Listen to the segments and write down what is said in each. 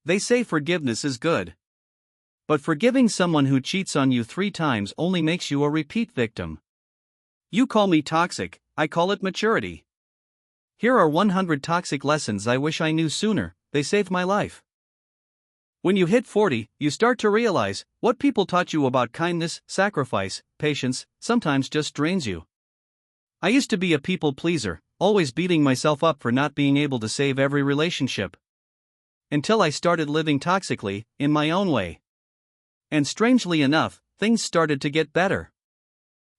They say forgiveness is good. But forgiving someone who cheats on you 3 times only makes you a repeat victim. You call me toxic, I call it maturity. Here are 100 toxic lessons I wish I knew sooner, they saved my life. When you hit 40, you start to realize what people taught you about kindness, sacrifice, patience, sometimes just drains you. I used to be a people pleaser, always beating myself up for not being able to save every relationship. Until I started living toxically, in my own way. And strangely enough, things started to get better.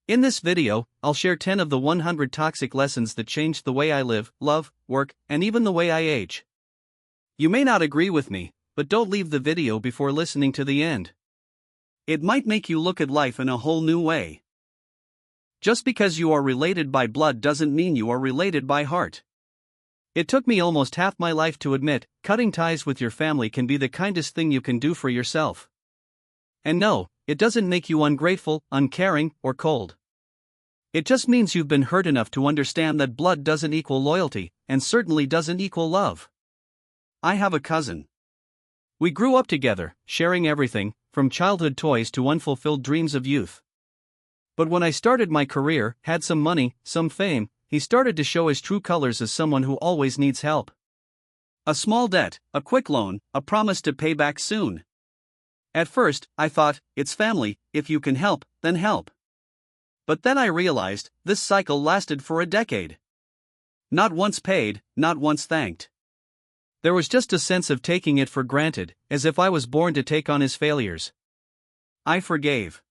In this video, I'll share 10 of the 100 toxic lessons that changed the way I live, love, work, and even the way I age. You may not agree with me, but don't leave the video before listening to the end. It might make you look at life in a whole new way. Just because you are related by blood doesn't mean you are related by heart. It took me almost half my life to admit, cutting ties with your family can be the kindest thing you can do for yourself. And no, it doesn't make you ungrateful, uncaring, or cold. It just means you've been hurt enough to understand that blood doesn't equal loyalty, and certainly doesn't equal love. I have a cousin. We grew up together, sharing everything, from childhood toys to unfulfilled dreams of youth. But when I started my career, had some money, some fame, he started to show his true colors as someone who always needs help. A small debt, a quick loan, a promise to pay back soon. At first, I thought, it's family, if you can help, then help. But then I realized, this cycle lasted for a decade. Not once paid, not once thanked. There was just a sense of taking it for granted, as if I was born to take on his failures. I forgave.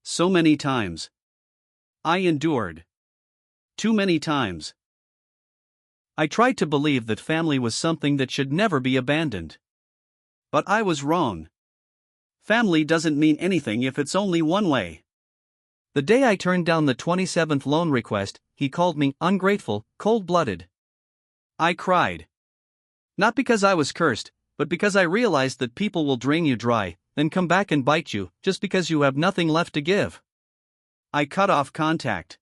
So many times. I endured. Too many times. I tried to believe that family was something that should never be abandoned. But I was wrong. Family doesn't mean anything if it's only one way. The day I turned down the 27th loan request, he called me ungrateful, cold-blooded. I cried. Not because I was cursed, but because I realized that people will drain you dry, then come back and bite you, just because you have nothing left to give. I cut off contact.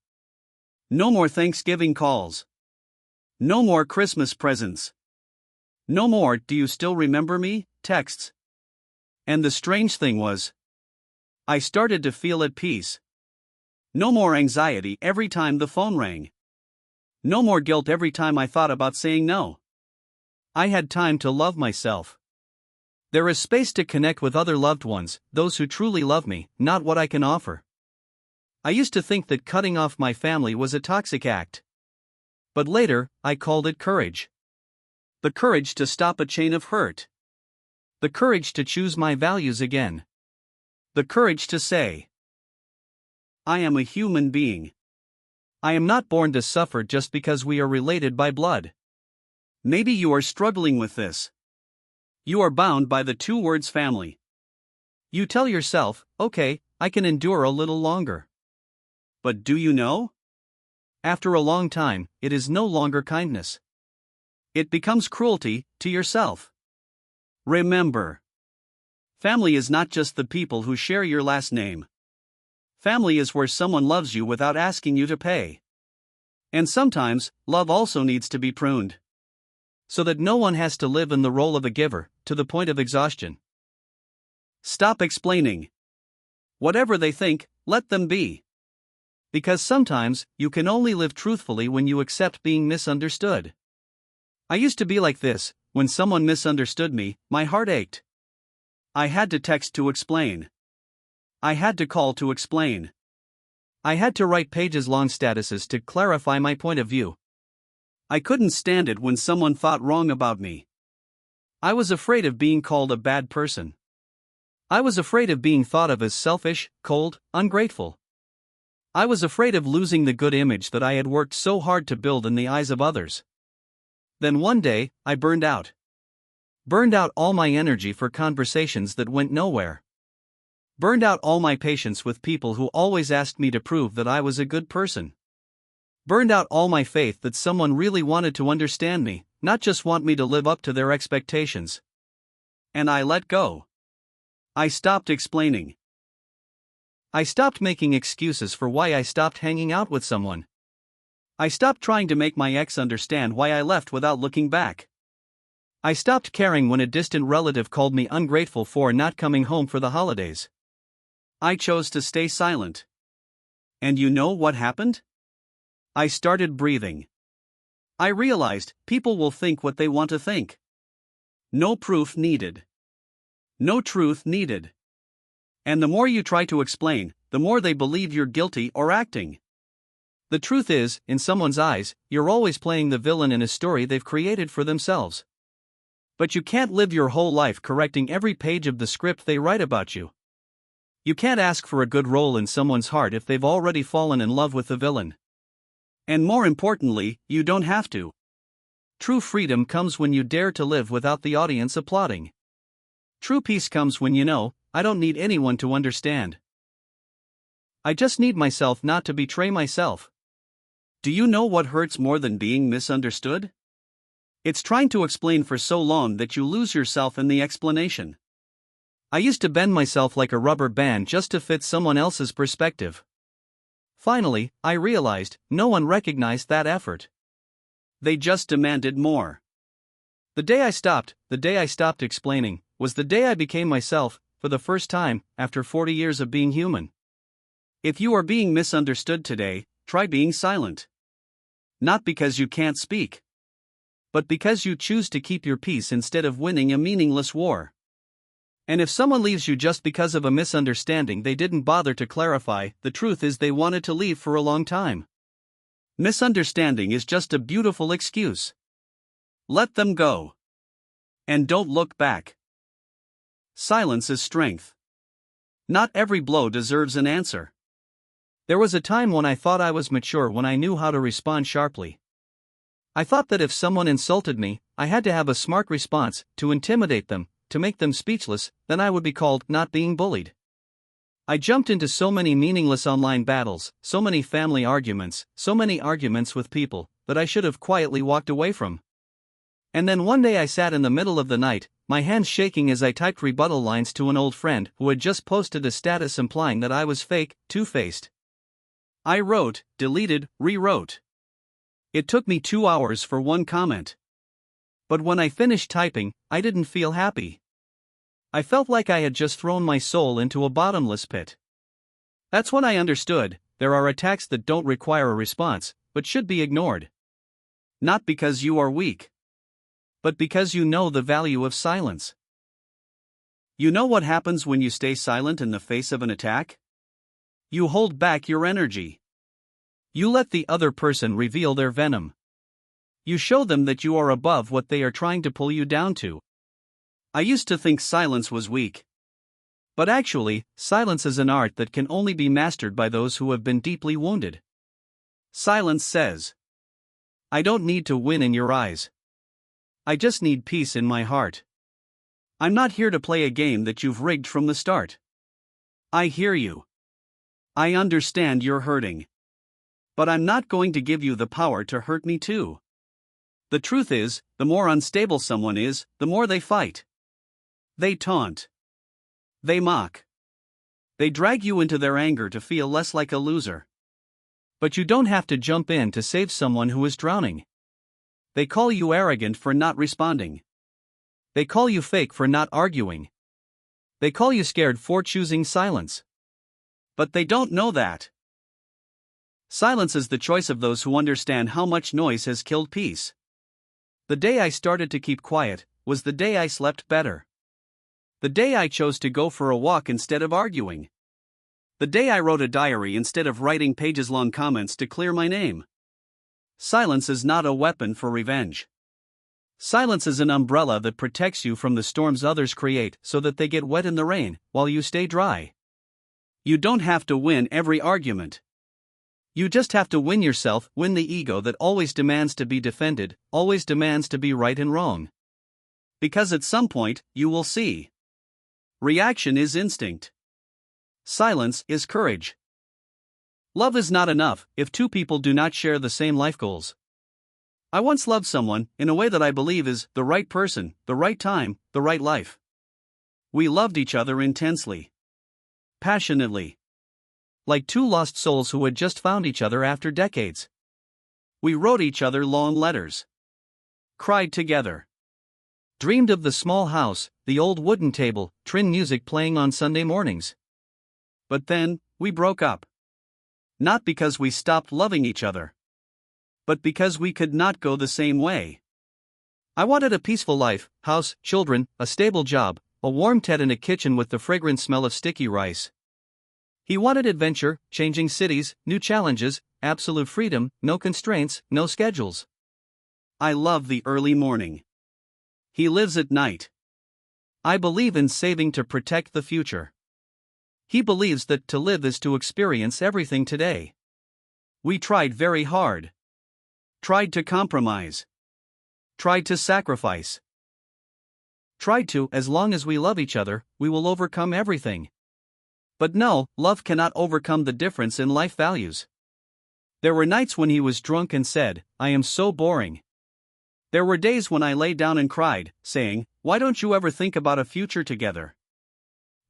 No more Thanksgiving calls. No more Christmas presents. No more "do you still remember me?" texts. And the strange thing was, I started to feel at peace. No more anxiety every time the phone rang. No more guilt every time I thought about saying no. I had time to love myself. There is space to connect with other loved ones, those who truly love me, not what I can offer. I used to think that cutting off my family was a toxic act. But later, I called it courage. The courage to stop a chain of hurt. The courage to choose my values again. The courage to say, I am a human being. I am not born to suffer just because we are related by blood. Maybe you are struggling with this. You are bound by the 2 words family. You tell yourself, okay, I can endure a little longer. But do you know? After a long time, it is no longer kindness. It becomes cruelty to yourself. Remember, family is not just the people who share your last name. Family is where someone loves you without asking you to pay. And sometimes, love also needs to be pruned. So that no one has to live in the role of a giver, to the point of exhaustion. Stop explaining. Whatever they think, let them be. Because sometimes, you can only live truthfully when you accept being misunderstood. I used to be like this. When someone misunderstood me, my heart ached. I had to text to explain. I had to call to explain. I had to write pages-long statuses to clarify my point of view. I couldn't stand it when someone thought wrong about me. I was afraid of being called a bad person. I was afraid of being thought of as selfish, cold, ungrateful. I was afraid of losing the good image that I had worked so hard to build in the eyes of others. Then one day, I burned out. Burned out all my energy for conversations that went nowhere. Burned out all my patience with people who always asked me to prove that I was a good person. Burned out all my faith that someone really wanted to understand me, not just want me to live up to their expectations. And I let go. I stopped explaining. I stopped making excuses for why I stopped hanging out with someone. I stopped trying to make my ex understand why I left without looking back. I stopped caring when a distant relative called me ungrateful for not coming home for the holidays. I chose to stay silent. And you know what happened? I started breathing. I realized people will think what they want to think. No proof needed. No truth needed. And the more you try to explain, the more they believe you're guilty or acting. The truth is, in someone's eyes, you're always playing the villain in a story they've created for themselves. But you can't live your whole life correcting every page of the script they write about you. You can't ask for a good role in someone's heart if they've already fallen in love with the villain. And more importantly, you don't have to. True freedom comes when you dare to live without the audience applauding. True peace comes when you know, I don't need anyone to understand. I just need myself not to betray myself. Do you know what hurts more than being misunderstood? It's trying to explain for so long that you lose yourself in the explanation. I used to bend myself like a rubber band just to fit someone else's perspective. Finally, I realized no one recognized that effort. They just demanded more. The day I stopped explaining, was the day I became myself, for the first time, after 40 years of being human. If you are being misunderstood today, try being silent. Not because you can't speak, but because you choose to keep your peace instead of winning a meaningless war. And if someone leaves you just because of a misunderstanding they didn't bother to clarify, the truth is they wanted to leave for a long time. Misunderstanding is just a beautiful excuse. Let them go. And don't look back. Silence is strength. Not every blow deserves an answer. There was a time when I thought I was mature when I knew how to respond sharply. I thought that if someone insulted me, I had to have a smart response, to intimidate them, to make them speechless, then I would be called not being bullied. I jumped into so many meaningless online battles, so many family arguments, so many arguments with people, that I should have quietly walked away from. And then one day I sat in the middle of the night, my hands shaking as I typed rebuttal lines to an old friend who had just posted a status implying that I was fake, two-faced. I wrote, deleted, rewrote. It took me 2 hours for one comment. But when I finished typing, I didn't feel happy. I felt like I had just thrown my soul into a bottomless pit. That's when I understood, there are attacks that don't require a response, but should be ignored. Not because you are weak, but because you know the value of silence. You know what happens when you stay silent in the face of an attack? You hold back your energy. You let the other person reveal their venom. You show them that you are above what they are trying to pull you down to. I used to think silence was weak. But actually, silence is an art that can only be mastered by those who have been deeply wounded. Silence says, I don't need to win in your eyes. I just need peace in my heart. I'm not here to play a game that you've rigged from the start. I hear you. I understand you're hurting. But I'm not going to give you the power to hurt me too. The truth is, the more unstable someone is, the more they fight. They taunt. They mock. They drag you into their anger to feel less like a loser. But you don't have to jump in to save someone who is drowning. They call you arrogant for not responding. They call you fake for not arguing. They call you scared for choosing silence. But they don't know that silence is the choice of those who understand how much noise has killed peace. The day I started to keep quiet was the day I slept better. The day I chose to go for a walk instead of arguing. The day I wrote a diary instead of writing pages-long comments to clear my name. Silence is not a weapon for revenge. Silence is an umbrella that protects you from the storms others create so that they get wet in the rain while you stay dry. You don't have to win every argument. You just have to win yourself, win the ego that always demands to be defended, always demands to be right and wrong. Because at some point, you will see. Reaction is instinct. Silence is courage. Love is not enough if two people do not share the same life goals. I once loved someone in a way that I believe is the right person, the right time, the right life. We loved each other intensely. Passionately. Like two lost souls who had just found each other after decades. We wrote each other long letters. Cried together. Dreamed of the small house, the old wooden table, Trin music playing on Sunday mornings. But then, we broke up. Not because we stopped loving each other, but because we could not go the same way. I wanted a peaceful life, house, children, a stable job, a warm tent in a kitchen with the fragrant smell of sticky rice. He wanted adventure, changing cities, new challenges, absolute freedom, no constraints, no schedules. I love the early morning. He lives at night. I believe in saving to protect the future. He believes that to live is to experience everything today. We tried very hard. Tried to compromise. Tried to sacrifice. Tried to, as long as we love each other, we will overcome everything. But no, love cannot overcome the difference in life values. There were nights when he was drunk and said, "I am so boring." There were days when I lay down and cried, saying, "Why don't you ever think about a future together?"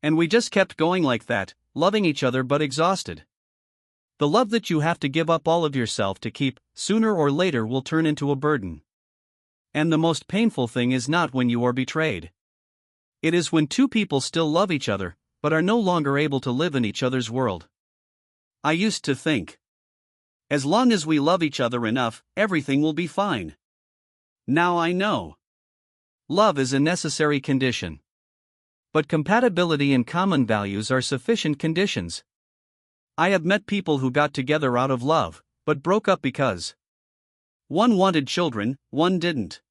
And we just kept going like that, loving each other but exhausted. The love that you have to give up all of yourself to keep, sooner or later will turn into a burden. And the most painful thing is not when you are betrayed. It is when two people still love each other, but are no longer able to live in each other's world. I used to think, as long as we love each other enough, everything will be fine. Now I know. Love is a necessary condition. But compatibility and common values are sufficient conditions. I have met people who got together out of love, but broke up because one wanted children, one didn't.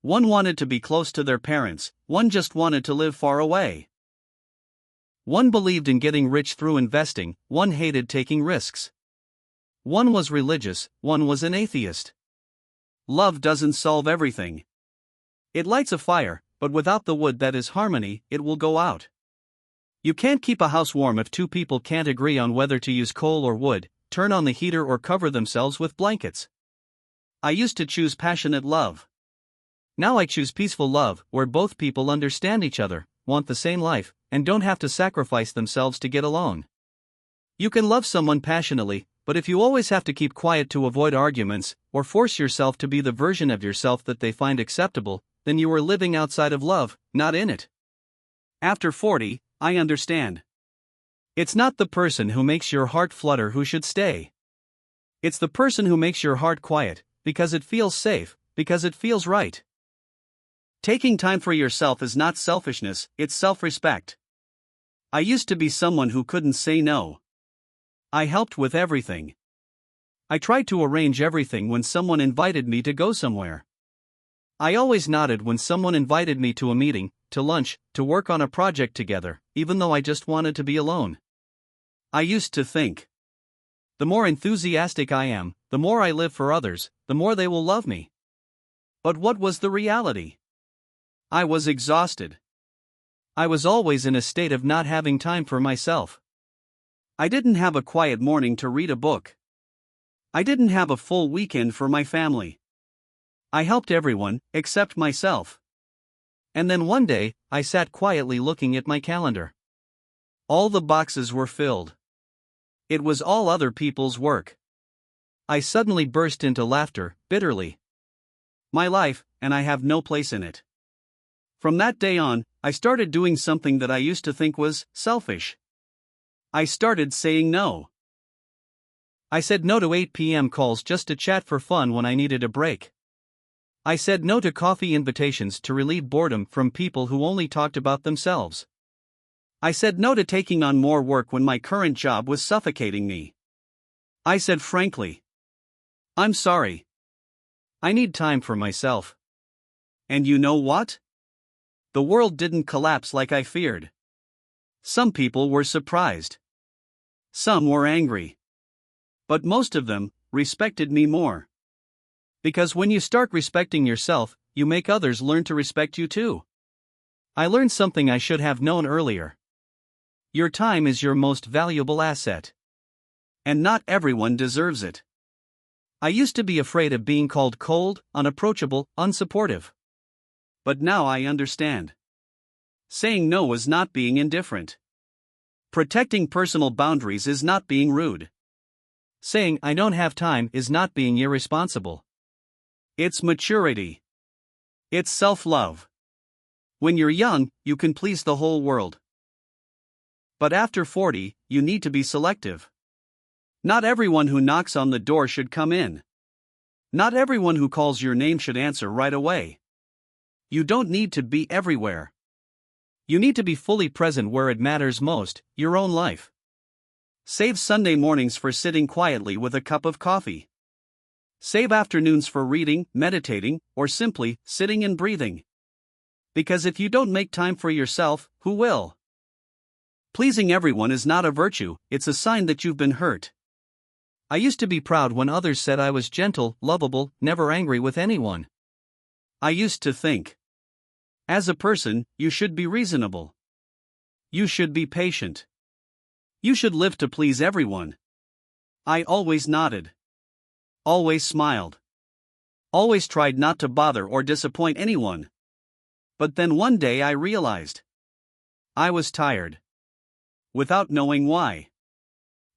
One wanted to be close to their parents, one just wanted to live far away. One believed in getting rich through investing, one hated taking risks. One was religious, one was an atheist. Love doesn't solve everything. It lights a fire, but without the wood that is harmony, it will go out. You can't keep a house warm if two people can't agree on whether to use coal or wood, turn on the heater or cover themselves with blankets. I used to choose passionate love. Now I choose peaceful love, where both people understand each other, want the same life, and don't have to sacrifice themselves to get along. You can love someone passionately, but if you always have to keep quiet to avoid arguments, or force yourself to be the version of yourself that they find acceptable, then you are living outside of love, not in it. After 40, I understand. It's not the person who makes your heart flutter who should stay. It's the person who makes your heart quiet, because it feels safe, because it feels right. Taking time for yourself is not selfishness, it's self-respect. I used to be someone who couldn't say no. I helped with everything. I tried to arrange everything when someone invited me to go somewhere. I always nodded when someone invited me to a meeting, to lunch, to work on a project together, even though I just wanted to be alone. I used to think, the more enthusiastic I am, the more I live for others, the more they will love me. But what was the reality? I was exhausted. I was always in a state of not having time for myself. I didn't have a quiet morning to read a book. I didn't have a full weekend for my family. I helped everyone, except myself. And then one day, I sat quietly looking at my calendar. All the boxes were filled. It was all other people's work. I suddenly burst into laughter, bitterly. My life, and I have no place in it. From that day on, I started doing something that I used to think was selfish. I started saying no. I said no to 8 p.m. calls just to chat for fun when I needed a break. I said no to coffee invitations to relieve boredom from people who only talked about themselves. I said no to taking on more work when my current job was suffocating me. I said frankly, I'm sorry. I need time for myself. And you know what? The world didn't collapse like I feared. Some people were surprised. Some were angry. But most of them respected me more. Because when you start respecting yourself, you make others learn to respect you too. I learned something I should have known earlier. Your time is your most valuable asset. And not everyone deserves it. I used to be afraid of being called cold, unapproachable, unsupportive. But now I understand. Saying no is not being indifferent. Protecting personal boundaries is not being rude. Saying I don't have time is not being irresponsible. It's maturity. It's self-love. When you're young, you can please the whole world. But after 40, you need to be selective. Not everyone who knocks on the door should come in. Not everyone who calls your name should answer right away. You don't need to be everywhere. You need to be fully present where it matters most, your own life. Save Sunday mornings for sitting quietly with a cup of coffee. Save afternoons for reading, meditating, or simply sitting and breathing. Because if you don't make time for yourself, who will? Pleasing everyone is not a virtue, it's a sign that you've been hurt. I used to be proud when others said I was gentle, lovable, never angry with anyone. I used to think, as a person, you should be reasonable. You should be patient. You should live to please everyone. I always nodded. Always smiled. Always tried not to bother or disappoint anyone. But then one day I realized I was tired. Without knowing why.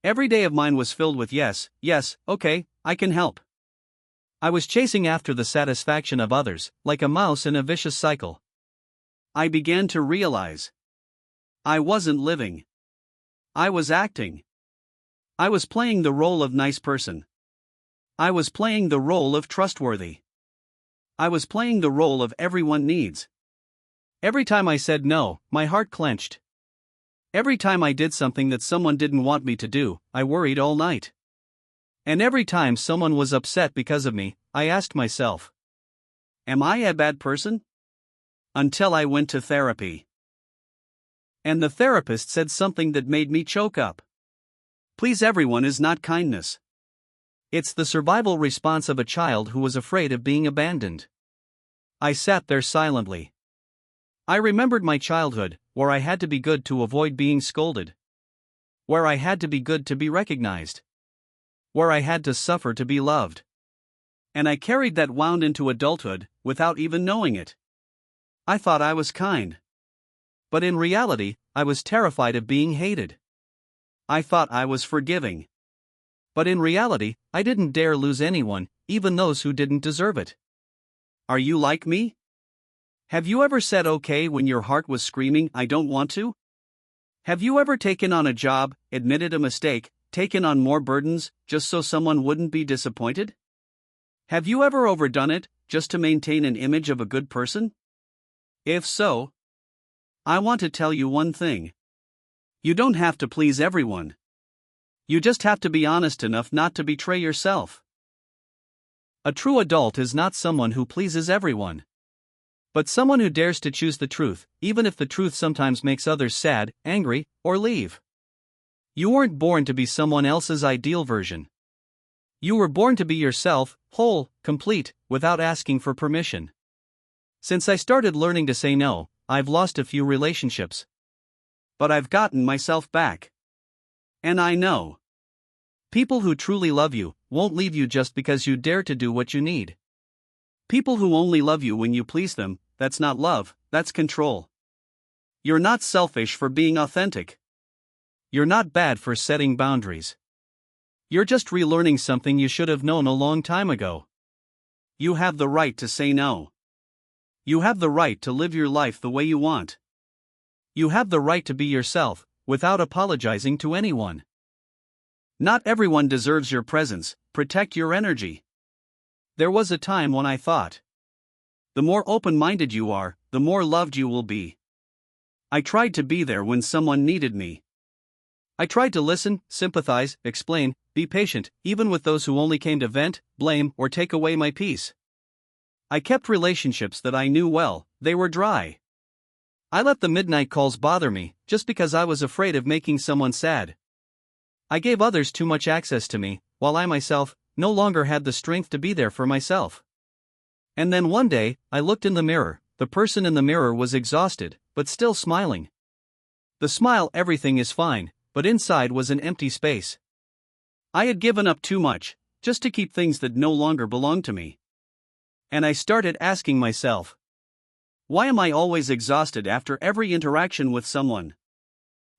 Every day of mine was filled with yes, okay, I can help. I was chasing after the satisfaction of others, like a mouse in a vicious cycle. I began to realize I wasn't living. I was acting. I was playing the role of nice person. I was playing the role of trustworthy. I was playing the role of everyone needs. Every time I said no, my heart clenched. Every time I did something that someone didn't want me to do, I worried all night. And every time someone was upset because of me, I asked myself, am I a bad person? Until I went to therapy. And the therapist said something that made me choke up. Please everyone is not kindness. It's the survival response of a child who was afraid of being abandoned. I sat there silently. I remembered my childhood, where I had to be good to avoid being scolded. Where I had to be good to be recognized. Where I had to suffer to be loved. And I carried that wound into adulthood, without even knowing it. I thought I was kind. But in reality, I was terrified of being hated. I thought I was forgiving. But in reality, I didn't dare lose anyone, even those who didn't deserve it. Are you like me? Have you ever said okay when your heart was screaming, I don't want to? Have you ever taken on a job, admitted a mistake, taken on more burdens, just so someone wouldn't be disappointed? Have you ever overdone it, just to maintain an image of a good person? If so, I want to tell you one thing. You don't have to please everyone. You just have to be honest enough not to betray yourself. A true adult is not someone who pleases everyone, but someone who dares to choose the truth, even if the truth sometimes makes others sad, angry, or leave. You weren't born to be someone else's ideal version. You were born to be yourself, whole, complete, without asking for permission. Since I started learning to say no, I've lost a few relationships. But I've gotten myself back. And I know people who truly love you won't leave you just because you dare to do what you need. People who only love you when you please them, that's not love, that's control. You're not selfish for being authentic. You're not bad for setting boundaries. You're just relearning something you should have known a long time ago. You have the right to say no. You have the right to live your life the way you want. You have the right to be yourself, without apologizing to anyone. Not everyone deserves your presence, protect your energy. There was a time when I thought, the more open-minded you are, the more loved you will be. I tried to be there when someone needed me. I tried to listen, sympathize, explain, be patient, even with those who only came to vent, blame, or take away my peace. I kept relationships that I knew well, they were dry. I let the midnight calls bother me, just because I was afraid of making someone sad. I gave others too much access to me, while I myself no longer had the strength to be there for myself. And then one day, I looked in the mirror, the person in the mirror was exhausted, but still smiling. The smile, everything is fine, but inside was an empty space. I had given up too much, just to keep things that no longer belonged to me. And I started asking myself, why am I always exhausted after every interaction with someone?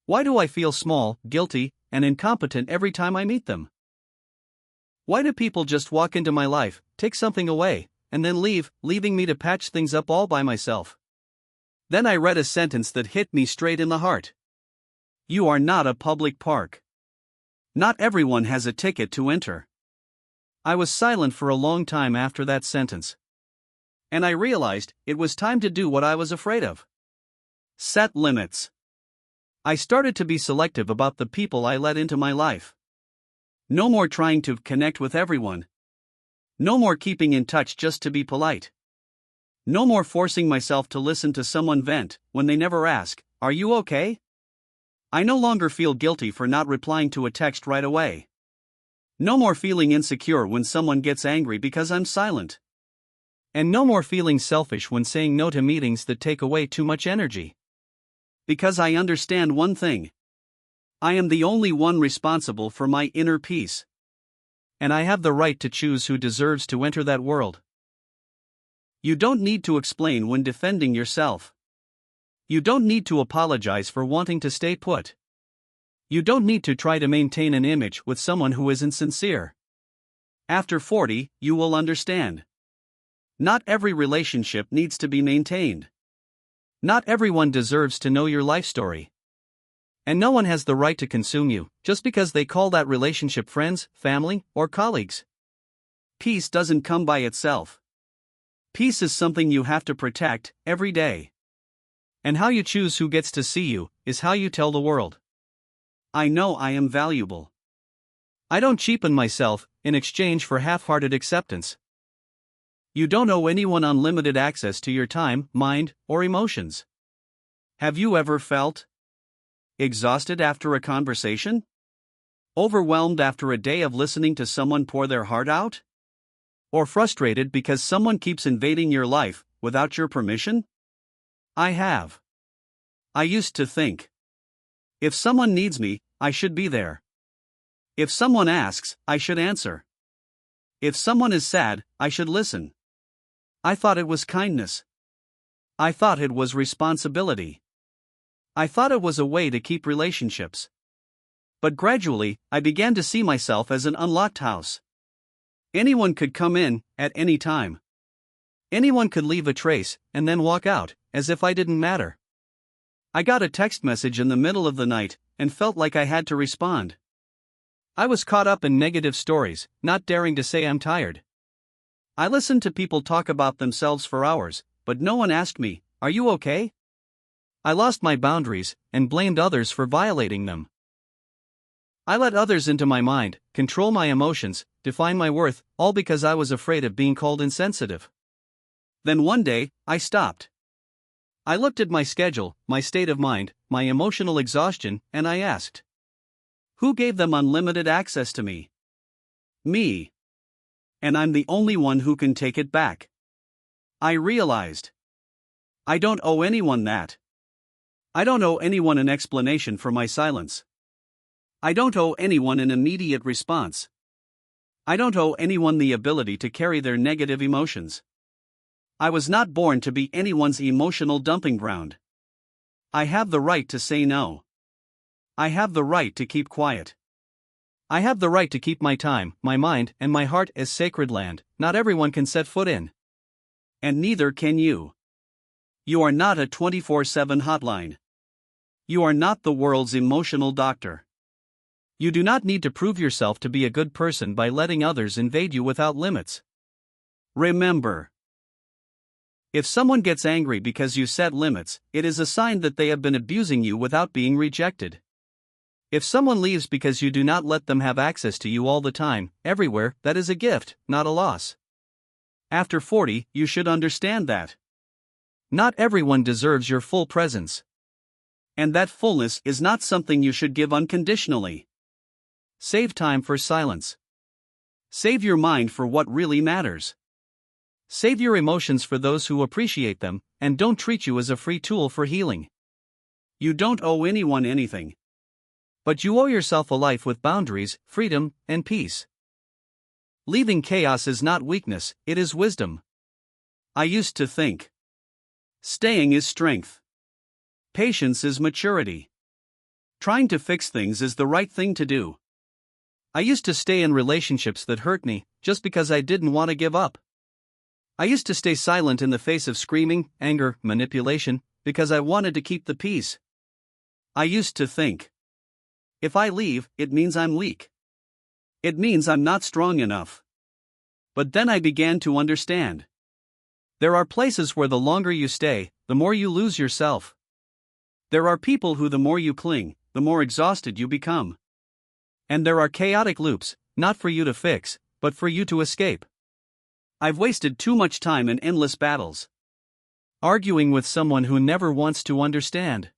Why do I feel small, guilty, and incompetent every time I meet them? Why do people just walk into my life, take something away, and then leaving me to patch things up all by myself. Then I read a sentence that hit me straight in the heart. You are not a public park. Not everyone has a ticket to enter. I was silent for a long time after that sentence. And I realized it was time to do what I was afraid of. Set limits. I started to be selective about the people I let into my life. No more trying to connect with everyone. No more keeping in touch just to be polite. No more forcing myself to listen to someone vent when they never ask, "Are you okay?" I no longer feel guilty for not replying to a text right away. No more feeling insecure when someone gets angry because I'm silent. And no more feeling selfish when saying no to meetings that take away too much energy. Because I understand one thing. I am the only one responsible for my inner peace. And I have the right to choose who deserves to enter that world. You don't need to explain when defending yourself. You don't need to apologize for wanting to stay put. You don't need to try to maintain an image with someone who isn't sincere. After 40, you will understand. Not every relationship needs to be maintained. Not everyone deserves to know your life story. And no one has the right to consume you, just because they call that relationship friends, family, or colleagues. Peace doesn't come by itself. Peace is something you have to protect every day. And how you choose who gets to see you is how you tell the world. I know I am valuable. I don't cheapen myself in exchange for half-hearted acceptance. You don't owe anyone unlimited access to your time, mind, or emotions. Have you ever felt exhausted after a conversation? Overwhelmed after a day of listening to someone pour their heart out? Or frustrated because someone keeps invading your life without your permission? I have. I used to think, if someone needs me, I should be there. If someone asks, I should answer. If someone is sad, I should listen. I thought it was kindness. I thought it was responsibility. I thought it was a way to keep relationships. But gradually, I began to see myself as an unlocked house. Anyone could come in at any time. Anyone could leave a trace and then walk out, as if I didn't matter. I got a text message in the middle of the night and felt like I had to respond. I was caught up in negative stories, not daring to say I'm tired. I listened to people talk about themselves for hours, but no one asked me, "Are you okay?" I lost my boundaries and blamed others for violating them. I let others into my mind, control my emotions, define my worth, all because I was afraid of being called insensitive. Then one day, I stopped. I looked at my schedule, my state of mind, my emotional exhaustion, and I asked, who gave them unlimited access to me? Me. And I'm the only one who can take it back. I realized I don't owe anyone that. I don't owe anyone an explanation for my silence. I don't owe anyone an immediate response. I don't owe anyone the ability to carry their negative emotions. I was not born to be anyone's emotional dumping ground. I have the right to say no. I have the right to keep quiet. I have the right to keep my time, my mind, and my heart as sacred land not everyone can set foot in. And neither can you. You are not a 24/7 hotline. You are not the world's emotional doctor. You do not need to prove yourself to be a good person by letting others invade you without limits. Remember, if someone gets angry because you set limits, it is a sign that they have been abusing you without being rejected. If someone leaves because you do not let them have access to you all the time, everywhere, that is a gift, not a loss. After 40, you should understand that not everyone deserves your full presence. And that fullness is not something you should give unconditionally. Save time for silence. Save your mind for what really matters. Save your emotions for those who appreciate them, and don't treat you as a free tool for healing. You don't owe anyone anything. But you owe yourself a life with boundaries, freedom, and peace. Leaving chaos is not weakness, it is wisdom. I used to think staying is strength. Patience is maturity. Trying to fix things is the right thing to do. I used to stay in relationships that hurt me, just because I didn't want to give up. I used to stay silent in the face of screaming, anger, manipulation, because I wanted to keep the peace. I used to think, if I leave, it means I'm weak. It means I'm not strong enough. But then I began to understand. There are places where the longer you stay, the more you lose yourself. There are people who the more you cling, the more exhausted you become. And there are chaotic loops, not for you to fix, but for you to escape. I've wasted too much time in endless battles. Arguing with someone who never wants to understand.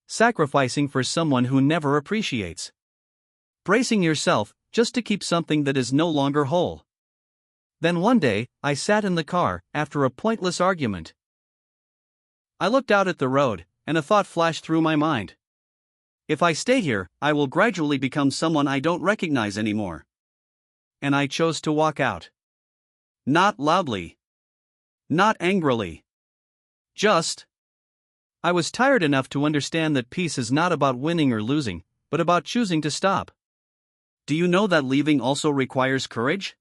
Sacrificing for someone who never appreciates. Bracing yourself just to keep something that is no longer whole. Then one day, I sat in the car after a pointless argument. I looked out at the road, and a thought flashed through my mind. If I stay here, I will gradually become someone I don't recognize anymore. And I chose to walk out. Not loudly. Not angrily. Just. I was tired enough to understand that peace is not about winning or losing, but about choosing to stop. Do you know that leaving also requires courage?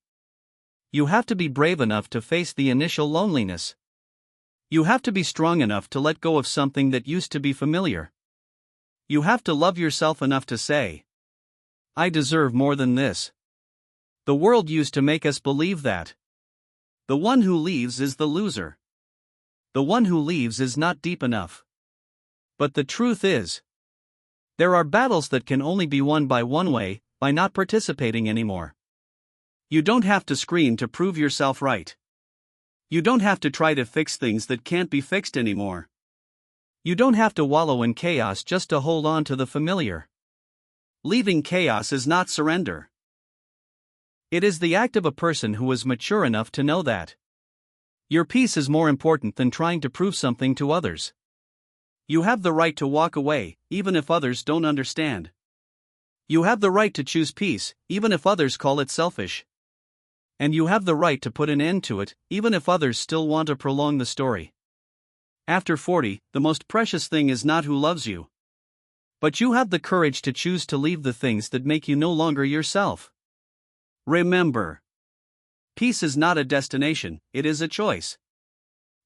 You have to be brave enough to face the initial loneliness. You have to be strong enough to let go of something that used to be familiar. You have to love yourself enough to say, I deserve more than this. The world used to make us believe that. The one who leaves is the loser. The one who leaves is not deep enough. But the truth is, there are battles that can only be won by one way, by not participating anymore. You don't have to scream to prove yourself right. You don't have to try to fix things that can't be fixed anymore. You don't have to wallow in chaos just to hold on to the familiar. Leaving chaos is not surrender. It is the act of a person who is mature enough to know that your peace is more important than trying to prove something to others. You have the right to walk away, even if others don't understand. You have the right to choose peace, even if others call it selfish. And you have the right to put an end to it, even if others still want to prolong the story. After 40, the most precious thing is not who loves you. But you have the courage to choose to leave the things that make you no longer yourself. Remember, peace is not a destination, it is a choice.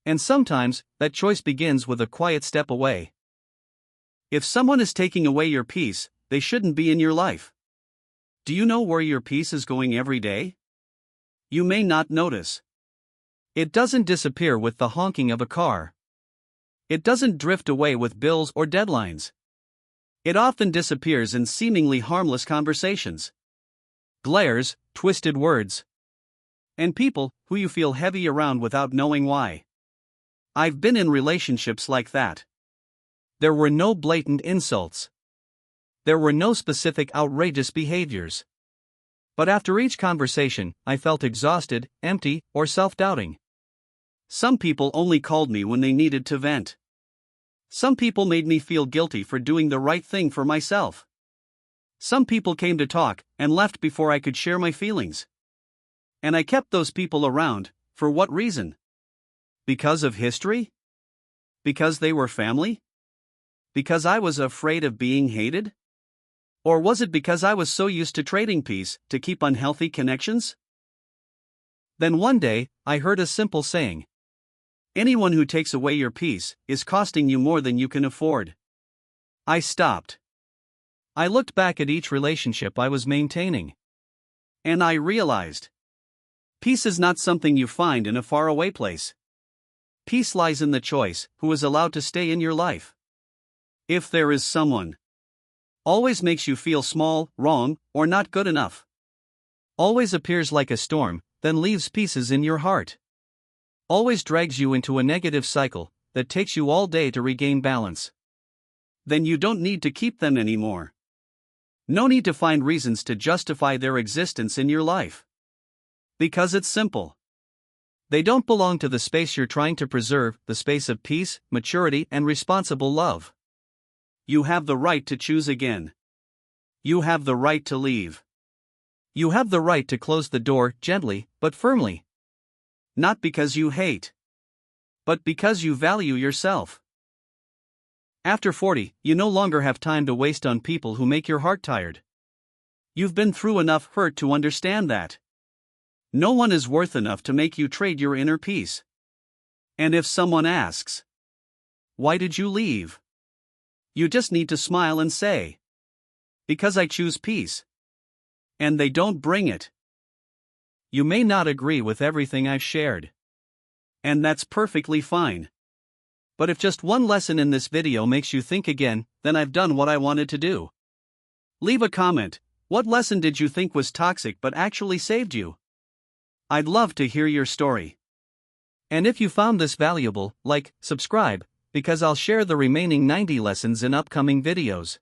And sometimes, that choice begins with a quiet step away. If someone is taking away your peace, they shouldn't be in your life. Do you know where your peace is going every day? You may not notice. It doesn't disappear with the honking of a car. It doesn't drift away with bills or deadlines. It often disappears in seemingly harmless conversations. Glares, twisted words. And people who you feel heavy around without knowing why. I've been in relationships like that. There were no blatant insults. There were no specific outrageous behaviors. But after each conversation, I felt exhausted, empty, or self-doubting. Some people only called me when they needed to vent. Some people made me feel guilty for doing the right thing for myself. Some people came to talk and left before I could share my feelings. And I kept those people around, for what reason? Because of history? Because they were family? Because I was afraid of being hated? Or was it because I was so used to trading peace to keep unhealthy connections? Then one day, I heard a simple saying. Anyone who takes away your peace is costing you more than you can afford. I stopped. I looked back at each relationship I was maintaining. And I realized. Peace is not something you find in a faraway place. Peace lies in the choice who is allowed to stay in your life. If there is someone. Always makes you feel small, wrong, or not good enough. Always appears like a storm, then leaves pieces in your heart. Always drags you into a negative cycle that takes you all day to regain balance. Then you don't need to keep them anymore. No need to find reasons to justify their existence in your life. Because it's simple. They don't belong to the space you're trying to preserve, the space of peace, maturity, and responsible love. You have the right to choose again. You have the right to leave. You have the right to close the door gently but firmly. Not because you hate, but because you value yourself. After 40, you no longer have time to waste on people who make your heart tired. You've been through enough hurt to understand that. No one is worth enough to make you trade your inner peace. And if someone asks, "Why did you leave?" you just need to smile and say, "Because I choose peace." And they don't bring it. You may not agree with everything I've shared. And that's perfectly fine. But if just one lesson in this video makes you think again, then I've done what I wanted to do. Leave a comment. What lesson did you think was toxic but actually saved you? I'd love to hear your story. And if you found this valuable, like, subscribe, because I'll share the remaining 90 lessons in upcoming videos.